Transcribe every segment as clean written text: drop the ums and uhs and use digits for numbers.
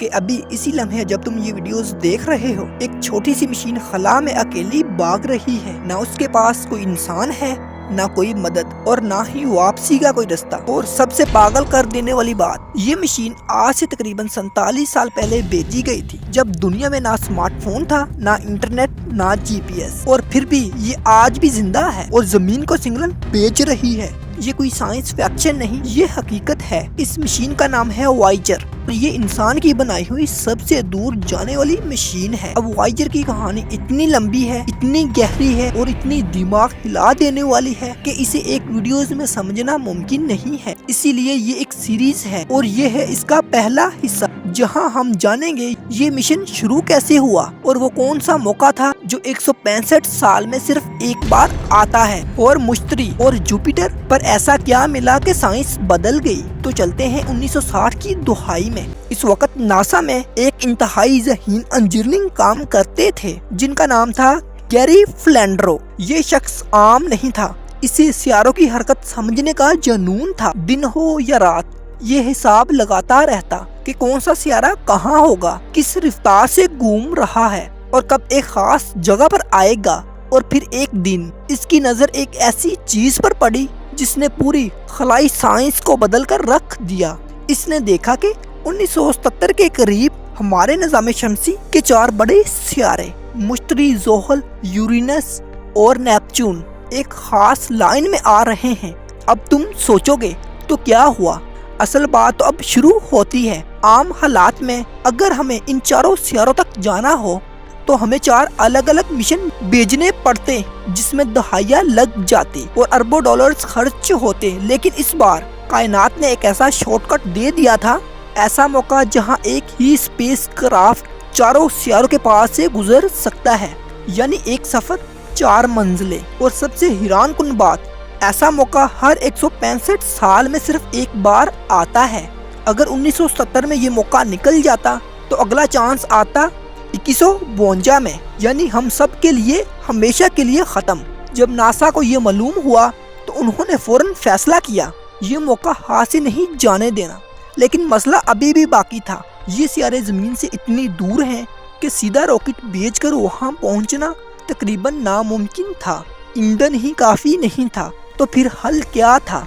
کہ ابھی اسی لمحے جب تم یہ ویڈیوز دیکھ رہے ہو ایک چھوٹی سی مشین خلا میں اکیلی بھاگ رہی ہے، نہ اس کے پاس کوئی انسان ہے، نہ کوئی مدد اور نہ ہی واپسی کا کوئی رستہ۔ اور سب سے پاگل کر دینے والی بات، یہ مشین آج سے تقریباً 47 سال پہلے بھیجی گئی تھی جب دنیا میں نہ سمارٹ فون تھا، نہ انٹرنیٹ، نہ جی پی ایس، اور پھر بھی یہ آج بھی زندہ ہے اور زمین کو سگنل بھیج رہی ہے۔ یہ کوئی سائنس فکشن نہیں، یہ حقیقت ہے۔ اس مشین کا نام ہے وائجر اور یہ انسان کی بنائی ہوئی سب سے دور جانے والی مشین ہے۔ اب وائجر کی کہانی اتنی لمبی ہے، اتنی گہری ہے اور اتنی دماغ ہلا دینے والی ہے کہ اسے ایک ویڈیوز میں سمجھنا ممکن نہیں ہے، اسی لیے یہ ایک سیریز ہے اور یہ ہے اس کا پہلا حصہ، جہاں ہم جانیں گے یہ مشن شروع کیسے ہوا اور وہ کون سا موقع تھا جو 165 سال میں صرف ایک بار آتا ہے، اور مشتری اور جوپیٹر پر ایسا کیا ملا کہ سائنس بدل گئی۔ تو چلتے ہیں 1960 کی دہائی میں۔ اس وقت ناسا میں ایک انتہائی ذہین انجینئرنگ کام کرتے تھے جن کا نام تھا گیری فلینڈرو۔ یہ شخص عام نہیں تھا، اسے سیاروں کی حرکت سمجھنے کا جنون تھا۔ دن ہو یا رات یہ حساب لگاتا رہتا کہ کون سا سیارہ کہاں ہوگا، کس رفتار سے گھوم رہا ہے اور کب ایک خاص جگہ پر آئے گا۔ اور پھر ایک دن اس کی نظر ایک ایسی چیز پر پڑی جس نے پوری خلائی سائنس کو بدل کر رکھ دیا۔ اس نے دیکھا کہ 1977 کے قریب ہمارے نظام شمسی کے 4 بڑے سیارے مشتری، زحل، یورینس اور نیپچون ایک خاص لائن میں آ رہے ہیں۔ اب تم سوچو گے تو کیا ہوا؟ اصل بات تو اب شروع ہوتی ہے۔ عام حالات میں اگر ہمیں ان 4 سیاروں تک جانا ہو تو ہمیں 4 الگ الگ مشن بھیجنے پڑتے جس میں دہائیاں لگ جاتی اور اربوں ڈالرز خرچ ہوتے، لیکن اس بار کائنات نے ایک ایسا شارٹ کٹ دے دیا تھا، ایسا موقع جہاں ایک ہی اسپیس کرافٹ 4 سیاروں کے پاس سے گزر سکتا ہے، یعنی ایک سفر 4 منزلیں۔ اور سب سے حیران کن بات، ایسا موقع ہر 165 سال میں صرف ایک بار آتا ہے۔ اگر 1970 میں یہ موقع نکل جاتا تو اگلا چانس آتا 2152 میں، یعنی ہم سب کے لیے ہمیشہ کے لیے ختم۔ جب ناسا کو یہ معلوم ہوا تو انہوں نے فوراً فیصلہ کیا یہ موقع ہاتھ سے نہیں جانے دینا، لیکن مسئلہ ابھی بھی باقی تھا۔ یہ سیارے زمین سے اتنی دور ہیں کہ سیدھا راکٹ بھیج کر وہاں پہنچنا تقریباً ناممکن تھا، ایندھن ہی کافی نہیں تھا۔ تو پھر حل کیا تھا؟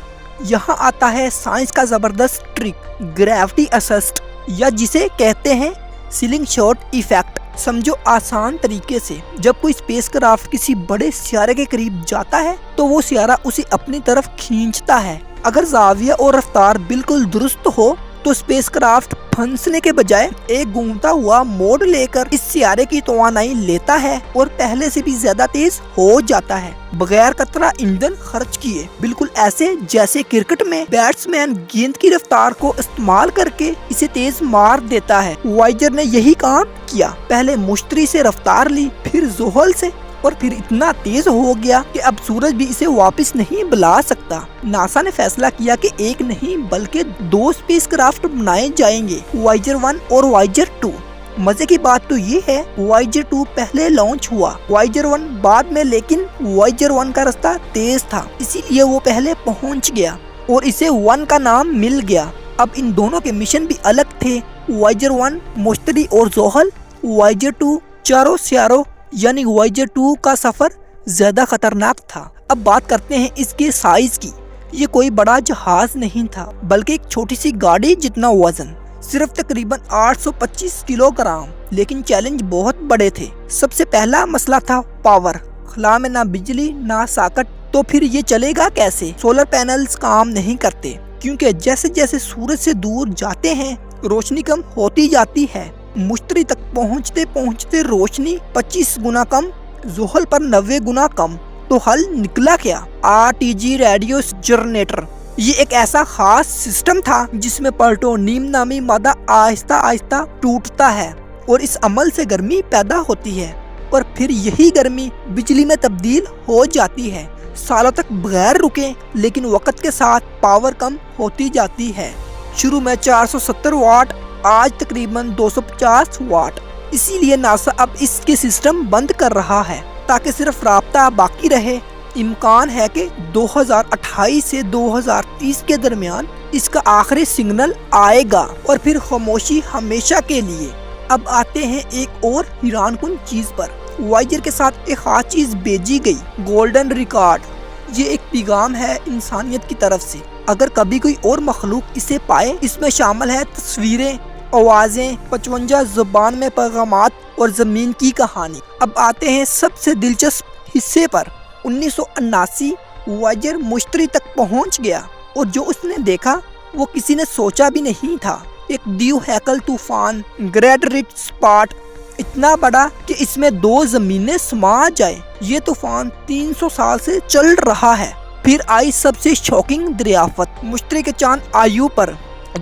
یہاں آتا ہے سائنس کا زبردست ٹرک، گریوٹی اسسٹ، یا جسے کہتے ہیں سلنگ شاٹ ایفیکٹ۔ سمجھو آسان طریقے سے، جب کوئی اسپیس کرافٹ کسی بڑے سیارے کے قریب جاتا ہے تو وہ سیارہ اسے اپنی طرف کھینچتا ہے۔ اگر زاویہ اور رفتار بالکل درست ہو تو اسپیس کرافٹ پھنسنے کے بجائے ایک گھومتا ہوا موڑ لے کر اس سیارے کی توانائی لیتا ہے اور پہلے سے بھی زیادہ تیز ہو جاتا ہے، بغیر قطرہ ایندھن خرچ کیے، بالکل ایسے جیسے کرکٹ میں بیٹس مین گیند کی رفتار کو استعمال کر کے اسے تیز مار دیتا ہے۔ وائجر نے یہی کام کیا، پہلے مشتری سے رفتار لی، پھر زحل سے، اور پھر اتنا تیز ہو گیا کہ اب سورج بھی اسے واپس نہیں بلا سکتا۔ ناسا نے فیصلہ کیا کہ ایک نہیں بلکہ 2 اسپیس کرافٹ بنائے جائیں گے، وائجر 1 اور وائجر 2۔ مزے کی بات تو یہ ہے وائجر 2 پہلے لانچ ہوا، وائجر 1 بعد میں، لیکن وائجر 1 کا راستہ تیز تھا اسی لیے وہ پہلے پہنچ گیا اور اسے 1 کا نام مل گیا۔ اب ان دونوں کے مشن بھی الگ تھے، وائجر 1 مشتری اور زحل، وائجر 2 4 سیاروں، یعنی وائجر 2 کا سفر زیادہ خطرناک تھا۔ اب بات کرتے ہیں اس کے سائز کی۔ یہ کوئی بڑا جہاز نہیں تھا بلکہ ایک چھوٹی سی گاڑی جتنا وزن، صرف تقریباً 825 کلو گرام، لیکن چیلنج بہت بڑے تھے۔ سب سے پہلا مسئلہ تھا پاور، خلا میں نہ بجلی نہ ساکٹ، تو پھر یہ چلے گا کیسے؟ سولر پینلز کام نہیں کرتے کیونکہ جیسے جیسے سورج سے دور جاتے ہیں روشنی کم ہوتی جاتی ہے۔ مشتری تک پہنچتے پہنچتے روشنی 25 گنا کم، زحل پر 90 گنا کم۔ تو حل نکلا کیا؟ RTG radio generator. یہ ایک ایسا خاص سسٹم تھا جس میں پلٹونیم نامی مادہ آہستہ آہستہ ٹوٹتا ہے اور اس عمل سے گرمی پیدا ہوتی ہے اور پھر یہی گرمی بجلی میں تبدیل ہو جاتی ہے، سالوں تک بغیر رکے، لیکن وقت کے ساتھ پاور کم ہوتی جاتی ہے۔ شروع میں 470 واٹ، آج تقریباً 250 واٹ۔ اسی لیے ناسا اب اس کے سسٹم بند کر رہا ہے تاکہ صرف رابطہ باقی رہے۔ امکان ہے کہ 2028 سے 2030 کے درمیان اس کا آخری سگنل آئے گا اور پھر خاموشی ہمیشہ کے لیے۔ اب آتے ہیں ایک اور حیران کن چیز پر۔ وائجر کے ساتھ ایک خاص چیز بھیجی گئی، گولڈن ریکارڈ۔ یہ ایک پیغام ہے انسانیت کی طرف سے، اگر کبھی کوئی اور مخلوق اسے پائے۔ اس میں شامل ہے تصویریں، آوازیں، 55 زبان میں پیغامات اور زمین کی کہانی۔ اب آتے ہیں سب سے دلچسپ حصے پر۔ 1979 وائجر مشتری تک پہنچ گیا اور جو اس نے دیکھا وہ کسی نے سوچا بھی نہیں تھا۔ ایک دیو ہیکل طوفان، گریٹ ریڈ اسپاٹ، اتنا بڑا کہ اس میں 2 زمینیں سما جائے۔ یہ طوفان 300 سال سے چل رہا ہے۔ پھر آئی سب سے شاکنگ دریافت، مشتری کے چاند آیو پر،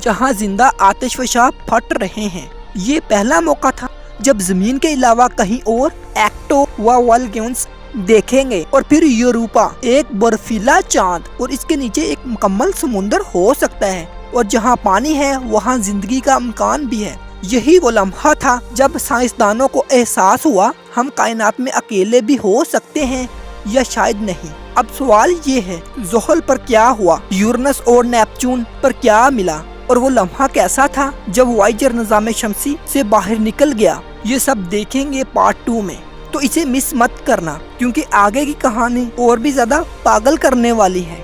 جہاں زندہ آتش فشاں پھٹ رہے ہیں۔ یہ پہلا موقع تھا جب زمین کے علاوہ کہیں اور ایکٹو و والگنس دیکھیں گے۔ اور پھر یوروپا، ایک برفیلا چاند اور اس کے نیچے ایک مکمل سمندر ہو سکتا ہے، اور جہاں پانی ہے وہاں زندگی کا امکان بھی ہے۔ یہی وہ لمحہ تھا جب سائنسدانوں کو احساس ہوا ہم کائنات میں اکیلے بھی ہو سکتے ہیں، یا شاید نہیں۔ اب سوال یہ ہے، زحل پر کیا ہوا، یورینس اور نیپچون پر کیا ملا، اور وہ لمحہ کیسا تھا جب وائجر نظام شمسی سے باہر نکل گیا؟ یہ سب دیکھیں گے پارٹ 2 میں، تو اسے مس مت کرنا، کیونکہ آگے کی کہانی اور بھی زیادہ پاگل کرنے والی ہے۔